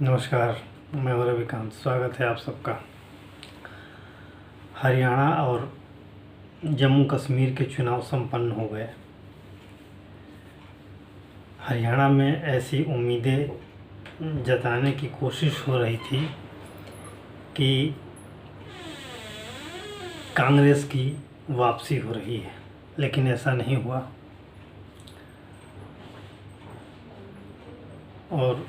नमस्कार, मैं हूं रविकांत। स्वागत है आप सबका। हरियाणा और जम्मू कश्मीर के चुनाव संपन्न हो गए। हरियाणा में ऐसी उम्मीदें जताने की कोशिश हो रही थी कि कांग्रेस की वापसी हो रही है, लेकिन ऐसा नहीं हुआ और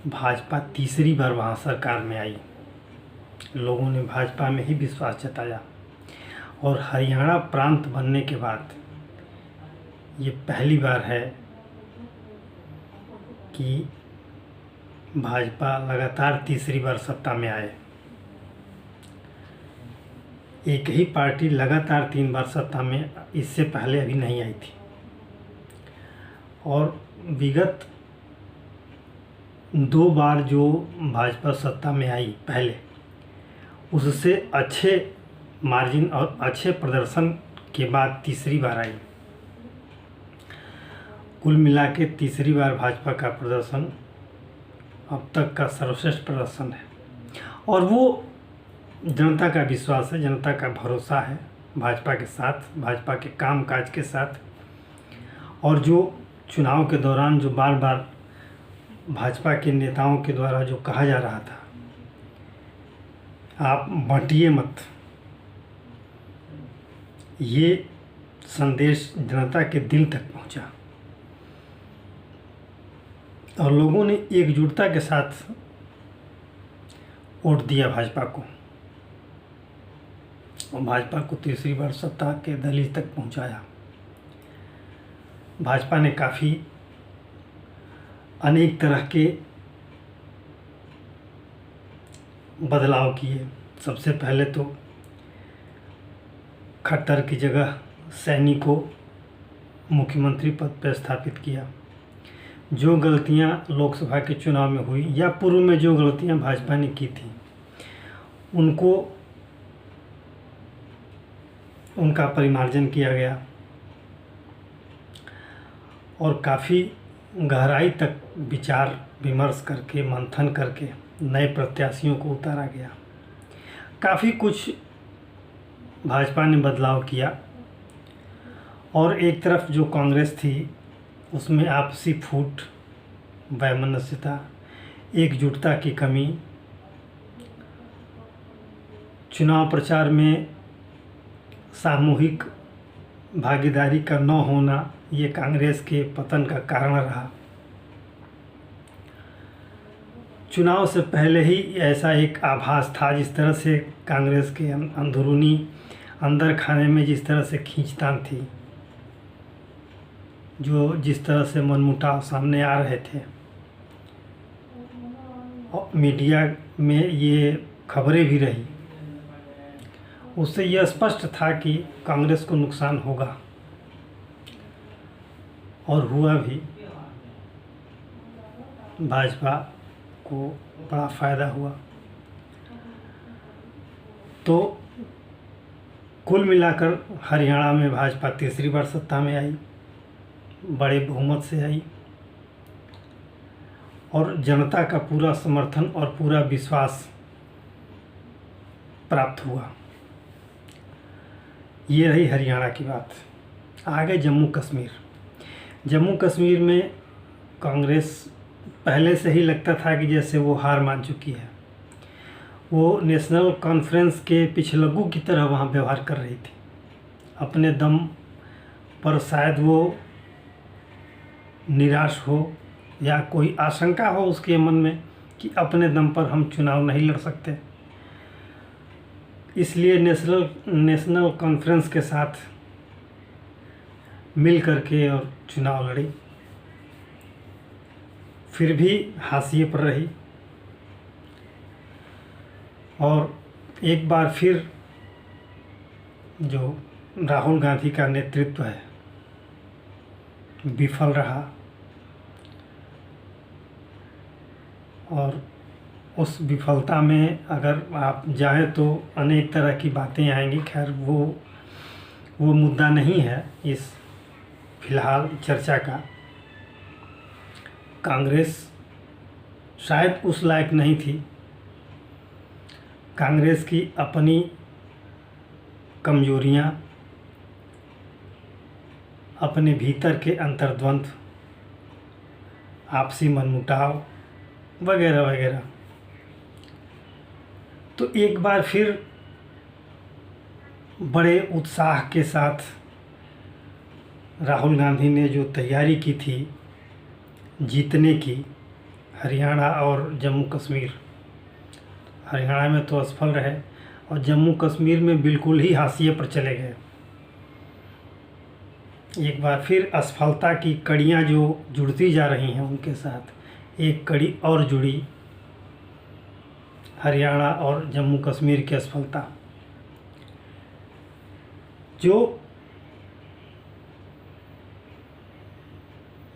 भाजपा तीसरी बार वहाँ सरकार में आई। लोगों ने भाजपा में ही विश्वास जताया और हरियाणा प्रांत बनने के बाद ये पहली बार है कि भाजपा लगातार तीसरी बार सत्ता में आए। एक ही पार्टी लगातार 3 बार सत्ता में इससे पहले अभी नहीं आई थी और विगत 2 बार जो भाजपा सत्ता में आई पहले, उससे अच्छे मार्जिन और अच्छे प्रदर्शन के बाद तीसरी बार आई। कुल मिला के तीसरी बार भाजपा का प्रदर्शन अब तक का सर्वश्रेष्ठ प्रदर्शन है और वो जनता का विश्वास है, जनता का भरोसा है भाजपा के साथ, भाजपा के कामकाज के साथ। और जो चुनाव के दौरान जो बार बार भाजपा के नेताओं के द्वारा जो कहा जा रहा था, आप बांटिए मत, ये संदेश जनता के दिल तक पहुंचा और लोगों ने एकजुटता के साथ वोट दिया भाजपा को और भाजपा को तीसरी बार सत्ता के दहलीज तक पहुंचाया। भाजपा ने काफ़ी अनेक तरह के बदलाव किए। सबसे पहले तो खट्टर की जगह सैनी को मुख्यमंत्री पद पर स्थापित किया। जो गलतियां लोकसभा के चुनाव में हुई या पूर्व में जो गलतियां भाजपा ने की थी, उनका परिमार्जन किया गया और काफ़ी गहराई तक विचार विमर्श करके, मंथन करके नए प्रत्याशियों को उतारा गया। काफ़ी कुछ भाजपा ने बदलाव किया और एक तरफ जो कांग्रेस थी उसमें आपसी फूट, वैमनस्यता, एकजुटता की कमी, चुनाव प्रचार में सामूहिक भागीदारी का न होना, ये कांग्रेस के पतन का कारण रहा। चुनाव से पहले ही ऐसा एक आभास था, जिस तरह से कांग्रेस के अंदरूनी अंदर खाने में जिस तरह से खींचतान थी, जिस तरह से मनमुटाव सामने आ रहे थे और मीडिया में ये खबरें भी रही, उससे यह स्पष्ट था कि कांग्रेस को नुकसान होगा और हुआ भी। भाजपा को बड़ा फ़ायदा हुआ। तो कुल मिलाकर हरियाणा में भाजपा तीसरी बार सत्ता में आई, बड़े बहुमत से आई और जनता का पूरा समर्थन और पूरा विश्वास प्राप्त हुआ। ये रही हरियाणा की बात। आगे जम्मू कश्मीर में कांग्रेस पहले से ही लगता था कि जैसे वो हार मान चुकी है। वो नेशनल कॉन्फ्रेंस के पिछलग्गू की तरह वहाँ व्यवहार कर रही थी। अपने दम पर शायद वो निराश हो या कोई आशंका हो उसके मन में कि अपने दम पर हम चुनाव नहीं लड़ सकते, इसलिए नेशनल कॉन्फ्रेंस के साथ मिल करके और चुनाव लड़ी। फिर भी हाशिए पर रही और एक बार फिर जो राहुल गांधी का नेतृत्व है विफल रहा और उस विफलता में अगर आप जाएं तो अनेक तरह की बातें आएंगी। खैर वो मुद्दा नहीं है इस फिलहाल चर्चा का। कांग्रेस शायद उस लायक नहीं थी। कांग्रेस की अपनी कमजोरियां, अपने भीतर के अंतर्द्वंद, आपसी मनमुटाव वगैरह वगैरह। तो एक बार फिर बड़े उत्साह के साथ राहुल गांधी ने जो तैयारी की थी जीतने की, हरियाणा और जम्मू कश्मीर, हरियाणा में तो असफल रहे और जम्मू कश्मीर में बिल्कुल ही हाशिए पर चले गए। एक बार फिर असफलता की कड़ियाँ जो जुड़ती जा रही हैं उनके साथ एक कड़ी और जुड़ी, हरियाणा और जम्मू कश्मीर की असफलता। जो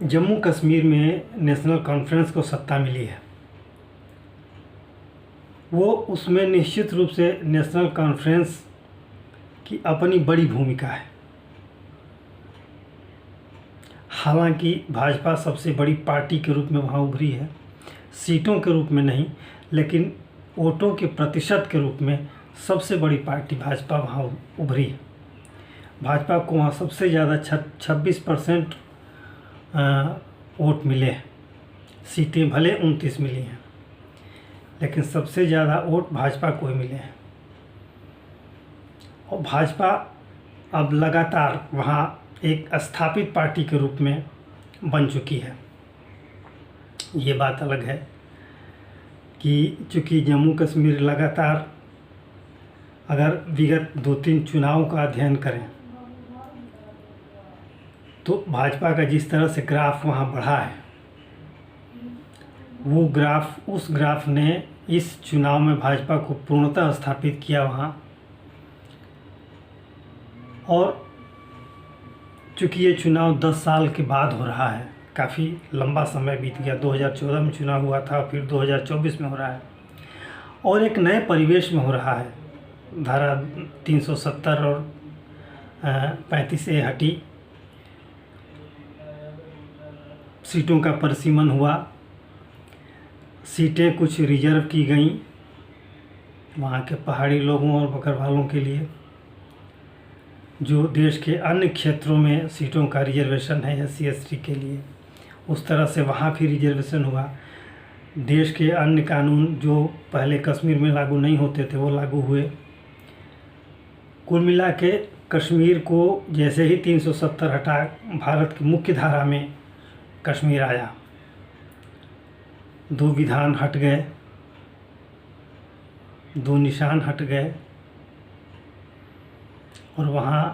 जम्मू कश्मीर में नेशनल कॉन्फ्रेंस को सत्ता मिली है, वो उसमें निश्चित रूप से नेशनल कॉन्फ्रेंस की अपनी बड़ी भूमिका है। हालांकि भाजपा सबसे बड़ी पार्टी के रूप में वहाँ उभरी है, सीटों के रूप में नहीं लेकिन वोटों के प्रतिशत के रूप में सबसे बड़ी पार्टी भाजपा वहाँ उभरी है। भाजपा को वहाँ सबसे ज़्यादा 26% वोट मिले हैं। सीटें भले 29 मिली हैं लेकिन सबसे ज़्यादा वोट भाजपा को ही मिले हैं। और भाजपा अब लगातार वहाँ एक स्थापित पार्टी के रूप में बन चुकी है। ये बात अलग है कि चूँकि जम्मू कश्मीर लगातार, अगर विगत 2-3 चुनावों का अध्ययन करें तो भाजपा का जिस तरह से ग्राफ वहाँ बढ़ा है, वो ग्राफ, उस ग्राफ ने इस चुनाव में भाजपा को पूर्णतः स्थापित किया वहाँ। और चूँकि ये चुनाव 10 साल के बाद हो रहा है, काफ़ी लंबा समय बीत गया। 2014 में चुनाव हुआ था, फिर 2024 में हो रहा है और एक नए परिवेश में हो रहा है। धारा 370 और 35A हटी, सीटों का परिसीमन हुआ, सीटें कुछ रिजर्व की गईं वहाँ के पहाड़ी लोगों और बकरवालों के लिए। जो देश के अन्य क्षेत्रों में सीटों का रिजर्वेशन है SC ST के लिए, उस तरह से वहाँ भी रिजर्वेशन हुआ। देश के अन्य कानून जो पहले कश्मीर में लागू नहीं होते थे वो लागू हुए। कुल मिला के कश्मीर को जैसे ही 370 हटा, भारत की मुख्य धारा में कश्मीर आया। 2 विधान हट गए, 2 निशान हट गए और वहाँ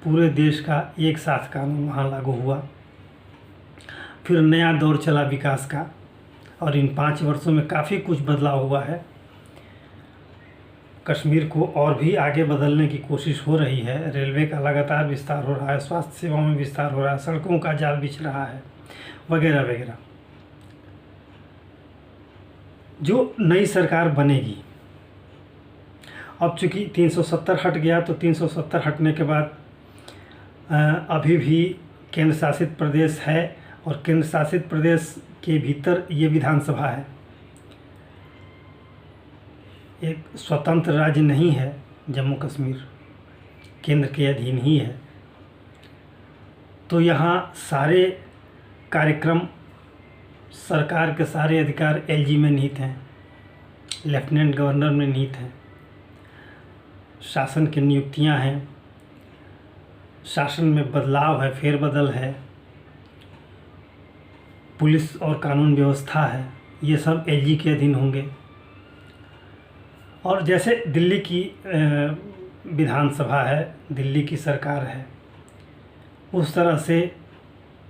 पूरे देश का एक साथ कानून वहाँ लागू हुआ। फिर नया दौर चला विकास का और इन 5 वर्षों में काफ़ी कुछ बदलाव हुआ है। कश्मीर को और भी आगे बदलने की कोशिश हो रही है। रेलवे का लगातार विस्तार हो रहा है, स्वास्थ्य सेवाओं में विस्तार हो रहा है, सड़कों का जाल बिछ रहा है वगैरह वगैरह। जो नई सरकार बनेगी, अब चूँकि 370 हट गया तो 370 हटने के बाद अभी भी केंद्र शासित प्रदेश है और केंद्र शासित प्रदेश के भीतर ये विधानसभा है। एक स्वतंत्र राज्य नहीं है जम्मू कश्मीर, केंद्र के अधीन ही है। तो यहाँ सारे कार्यक्रम, सरकार के सारे अधिकार LG में निहित हैं, लेफ्टिनेंट गवर्नर में निहित हैं, शासन की नियुक्तियां हैं, शासन में बदलाव है, फेरबदल है, पुलिस और कानून व्यवस्था है, ये सब LG के अधीन होंगे। और जैसे दिल्ली की विधानसभा है, दिल्ली की सरकार है, उस तरह से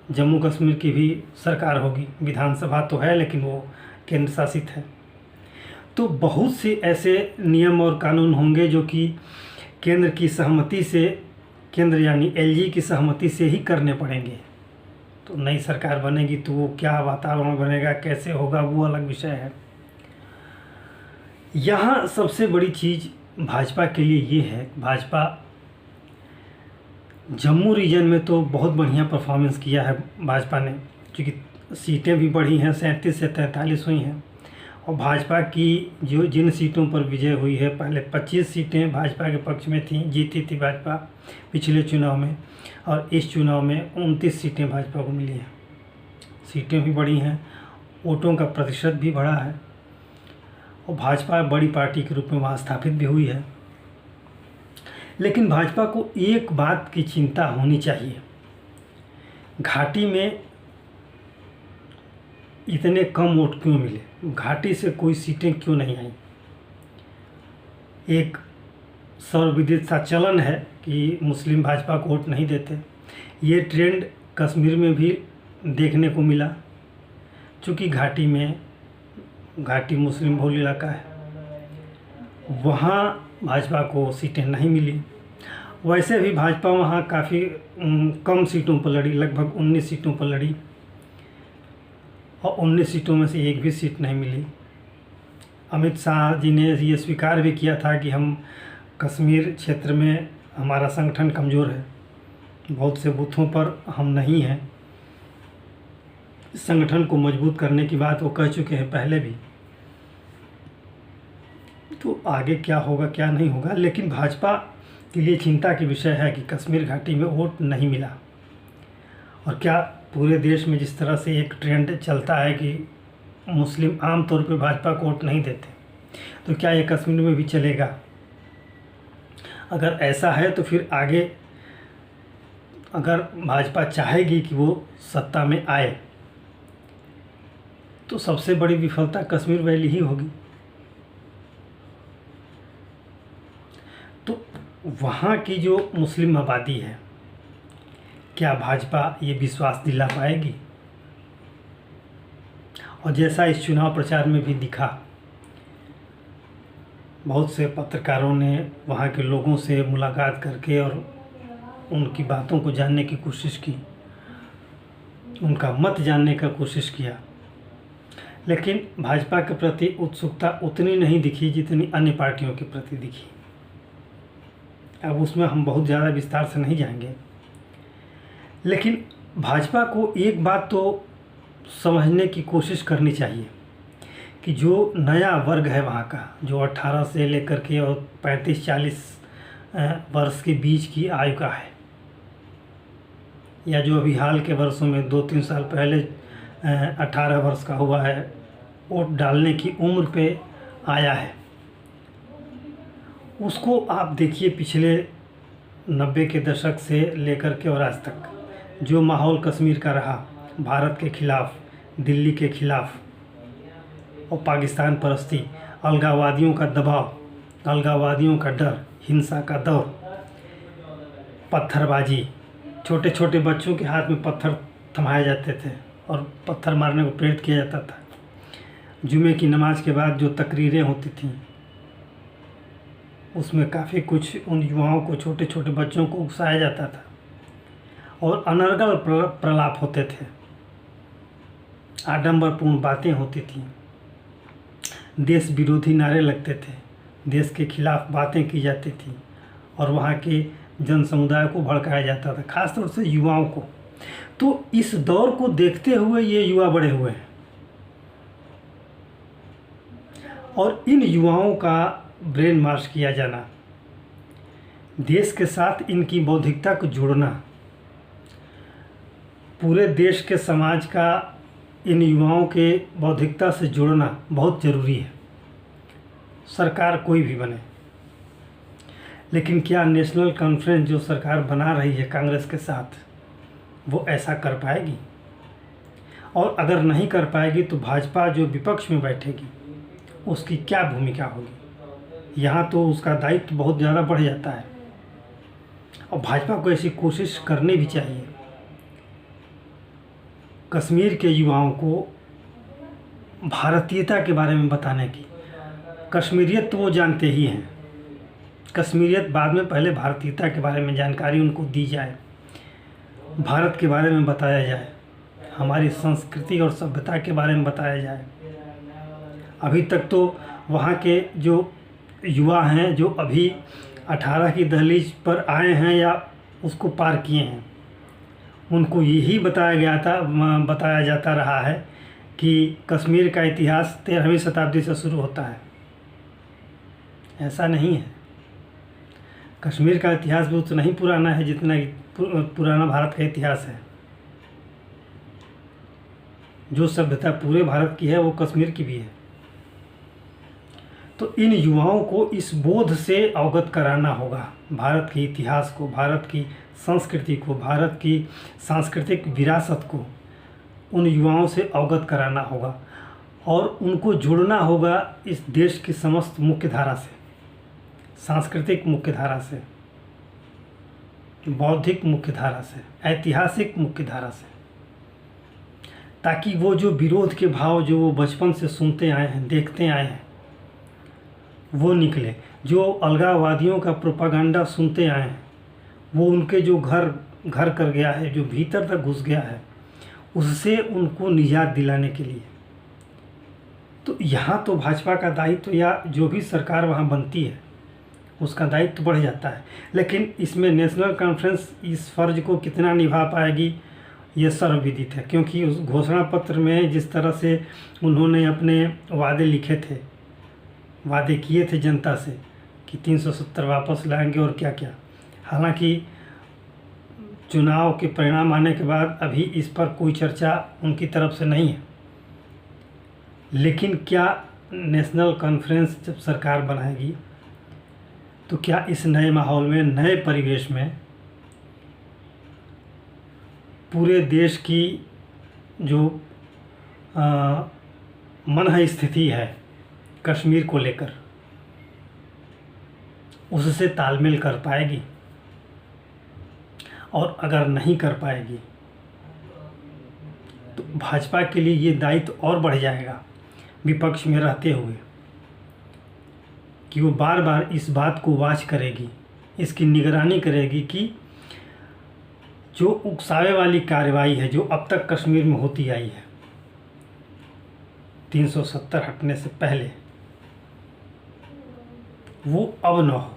जम्मू कश्मीर की भी सरकार होगी। विधानसभा तो है लेकिन वो केंद्र शासित है। तो बहुत से ऐसे नियम और कानून होंगे जो कि केंद्र की सहमति से, केंद्र यानी LG की सहमति से ही करने पड़ेंगे। तो नई सरकार बनेगी तो वो क्या वातावरण बनेगा, कैसे होगा, वो अलग विषय है। यहाँ सबसे बड़ी चीज़ भाजपा के लिए ये है, भाजपा जम्मू रीजन में तो बहुत बढ़िया परफॉर्मेंस किया है भाजपा ने, क्योंकि सीटें भी बढ़ी हैं, 37 से 43 हुई हैं। और भाजपा की जो जिन सीटों पर विजय हुई है, पहले 25 सीटें भाजपा के पक्ष में थीं, जीती थी भाजपा पिछले चुनाव में, और इस चुनाव में 29 सीटें भाजपा को मिली हैं। सीटें भी बढ़ी हैं, वोटों का प्रतिशत भी बढ़ा है, और भाजपा बड़ी पार्टी के रूप में वहाँ स्थापित भी हुई है। लेकिन भाजपा को एक बात की चिंता होनी चाहिए, घाटी में इतने कम वोट क्यों मिले, घाटी से कोई सीटें क्यों नहीं आई। एक सर्वविदित सा चलन है कि मुस्लिम भाजपा को वोट नहीं देते। ये ट्रेंड कश्मीर में भी देखने को मिला, चूँकि घाटी मुस्लिम बहुल इलाका है, वहाँ भाजपा को सीटें नहीं मिली। वैसे भी भाजपा वहाँ काफ़ी कम सीटों पर लड़ी, लगभग 19 सीटों पर लड़ी, और 19 सीटों में से एक भी सीट नहीं मिली। अमित शाह जी ने ये स्वीकार भी किया था कि हम कश्मीर क्षेत्र में हमारा संगठन कमज़ोर है, बहुत से बूथों पर हम नहीं हैं। इस संगठन को मजबूत करने की बात वो कह चुके हैं पहले भी। तो आगे क्या होगा क्या नहीं होगा, लेकिन भाजपा के लिए चिंता की विषय है कि कश्मीर घाटी में वोट नहीं मिला। और क्या पूरे देश में जिस तरह से एक ट्रेंड चलता है कि मुस्लिम आम तौर पे भाजपा को वोट नहीं देते, तो क्या ये कश्मीर में भी चलेगा? अगर ऐसा है तो फिर आगे अगर भाजपा चाहेगी कि वो सत्ता में आए, तो सबसे बड़ी विफलता कश्मीर वैली ही होगी। तो वहाँ की जो मुस्लिम आबादी है, क्या भाजपा ये विश्वास दिला पाएगी? और जैसा इस चुनाव प्रचार में भी दिखा, बहुत से पत्रकारों ने वहाँ के लोगों से मुलाकात करके और उनकी बातों को जानने की कोशिश की, उनका मत जानने का कोशिश किया, लेकिन भाजपा के प्रति उत्सुकता उतनी नहीं दिखी जितनी अन्य पार्टियों के प्रति दिखी। अब उसमें हम बहुत ज़्यादा विस्तार से नहीं जाएंगे, लेकिन भाजपा को एक बात तो समझने की कोशिश करनी चाहिए कि जो नया वर्ग है वहाँ का, जो 18 से लेकर के और 35-40 वर्ष के बीच की आयु का है, या जो अभी हाल के वर्षों में 2-3 साल पहले 18 वर्ष का हुआ है, वोट डालने की उम्र पे आया है, उसको आप देखिए पिछले 90 के दशक से लेकर के और आज तक जो माहौल कश्मीर का रहा, भारत के खिलाफ, दिल्ली के खिलाफ और पाकिस्तान परस्ती, अलगाववादियों का दबाव, अलगाववादियों का डर, हिंसा का दौर, पत्थरबाजी, छोटे छोटे बच्चों के हाथ में पत्थर थमाए जाते थे और पत्थर मारने को प्रेरित किया जाता था। जुमे की नमाज के बाद जो तकरीरें होती थीं, उसमें काफ़ी कुछ उन युवाओं को, छोटे छोटे बच्चों को उकसाया जाता था और अनर्गल प्रलाप होते थे, आडंबरपूर्ण बातें होती थीं, देश विरोधी नारे लगते थे, देश के खिलाफ बातें की जाती थी और वहाँ के जन समुदाय को भड़काया जाता था, खासतौर से युवाओं को। तो इस दौर को देखते हुए ये युवा बड़े हुए हैं और इन युवाओं का ब्रेन वॉश किया जाना, देश के साथ इनकी बौद्धिकता को जोड़ना, पूरे देश के समाज का इन युवाओं के बौद्धिकता से जोड़ना बहुत ज़रूरी है, सरकार कोई भी बने। लेकिन क्या नेशनल कॉन्फ्रेंस जो सरकार बना रही है कांग्रेस के साथ, वो ऐसा कर पाएगी? और अगर नहीं कर पाएगी तो भाजपा जो विपक्ष में बैठेगी उसकी क्या भूमिका होगी? यहाँ तो उसका दायित्व बहुत ज़्यादा बढ़ जाता है और भाजपा को ऐसी कोशिश करनी भी चाहिए। कश्मीर के युवाओं को भारतीयता के बारे में बताने की, कश्मीरियत तो वो जानते ही हैं, कश्मीरियत बाद में, पहले भारतीयता के बारे में जानकारी उनको दी जाए, भारत के बारे में बताया जाए, हमारी संस्कृति और सभ्यता के बारे में बताया जाए। अभी तक तो वहाँ के जो युवा हैं, जो अभी 18 की दहलीज पर आए हैं या उसको पार किए हैं, उनको यही बताया जाता रहा है कि कश्मीर का इतिहास 13वीं शताब्दी से शुरू होता है। ऐसा नहीं है। कश्मीर का इतिहास भी उतना ही पुराना है जितना पुराना भारत का इतिहास है। जो सभ्यता पूरे भारत की है वो कश्मीर की भी है। तो इन युवाओं को इस बोध से अवगत कराना होगा, भारत के इतिहास को, भारत की संस्कृति को, भारत की सांस्कृतिक विरासत को उन युवाओं से अवगत कराना होगा और उनको जुड़ना होगा इस देश की समस्त मुख्य धारा से, सांस्कृतिक मुख्य धारा से, बौद्धिक मुख्य धारा से, ऐतिहासिक मुख्य धारा से, ताकि वो जो विरोध के भाव जो वो बचपन से सुनते आए हैं, देखते आए हैं, वो निकले। जो अलगाववादियों का प्रोपागंडा सुनते आए हैं वो उनके जो घर कर गया है, जो भीतर तक घुस गया है, उससे उनको निजात दिलाने के लिए। तो यहाँ तो भाजपा का दायित्व या जो भी सरकार वहाँ बनती है उसका दायित्व बढ़ जाता है। लेकिन इसमें नेशनल कॉन्फ्रेंस इस फ़र्ज को कितना निभा पाएगी ये सर्वविदित है, क्योंकि उस घोषणा पत्र में जिस तरह से उन्होंने अपने वादे लिखे थे, वादे किए थे जनता से कि 370 वापस लाएंगे और क्या क्या। हालांकि चुनाव के परिणाम आने के बाद अभी इस पर कोई चर्चा उनकी तरफ से नहीं है, लेकिन क्या नेशनल कॉन्फ्रेंस जब सरकार बनाएगी तो क्या इस नए माहौल में, नए परिवेश में पूरे देश की जो मन स्थिति है कश्मीर को लेकर, उससे तालमेल कर पाएगी? और अगर नहीं कर पाएगी तो भाजपा के लिए ये दायित्व और बढ़ जाएगा विपक्ष में रहते हुए कि वो बार बार इस बात को वॉच करेगी, इसकी निगरानी करेगी कि जो उकसावे वाली कार्रवाई है जो अब तक कश्मीर में होती आई है 370 हटने से पहले, वो अब न हो।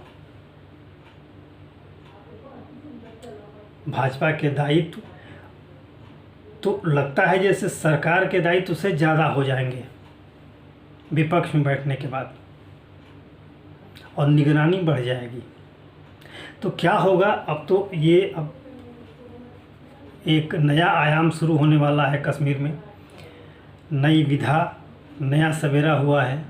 भाजपा के दायित्व तो लगता है जैसे सरकार के दायित्व से ज़्यादा हो जाएंगे विपक्ष में बैठने के बाद, और निगरानी बढ़ जाएगी। तो क्या होगा, अब तो ये अब एक नया आयाम शुरू होने वाला है कश्मीर में, नई विधा, नया सवेरा हुआ है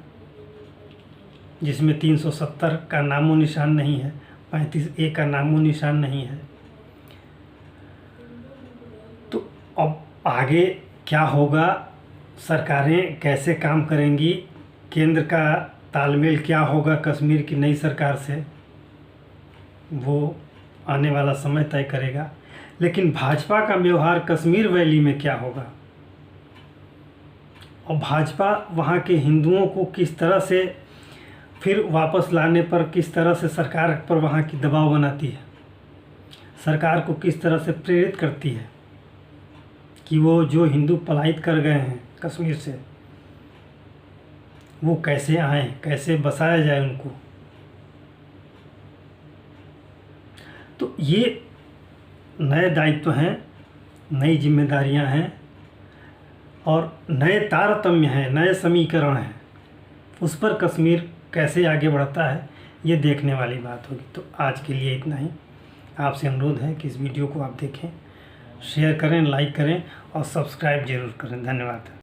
जिसमें 370 का नामो निशान नहीं है, 35A का नामो निशान नहीं है। तो अब आगे क्या होगा, सरकारें कैसे काम करेंगी, केंद्र का तालमेल क्या होगा कश्मीर की नई सरकार से, वो आने वाला समय तय करेगा। लेकिन भाजपा का व्यवहार कश्मीर वैली में क्या होगा, और भाजपा वहाँ के हिंदुओं को किस तरह से फिर वापस लाने पर किस तरह से सरकार पर वहाँ की दबाव बनाती है, सरकार को किस तरह से प्रेरित करती है कि वो जो हिंदू पलायित कर गए हैं कश्मीर से वो कैसे आएँ, कैसे बसाया जाए उनको। तो ये नए दायित्व हैं, नई जिम्मेदारियां हैं और नए तारतम्य हैं, नए समीकरण हैं। उस पर कश्मीर कैसे आगे बढ़ता है ये देखने वाली बात होगी। तो आज के लिए इतना ही। आपसे अनुरोध है कि इस वीडियो को आप देखें, शेयर करें, लाइक करें और सब्सक्राइब जरूर करें। धन्यवाद।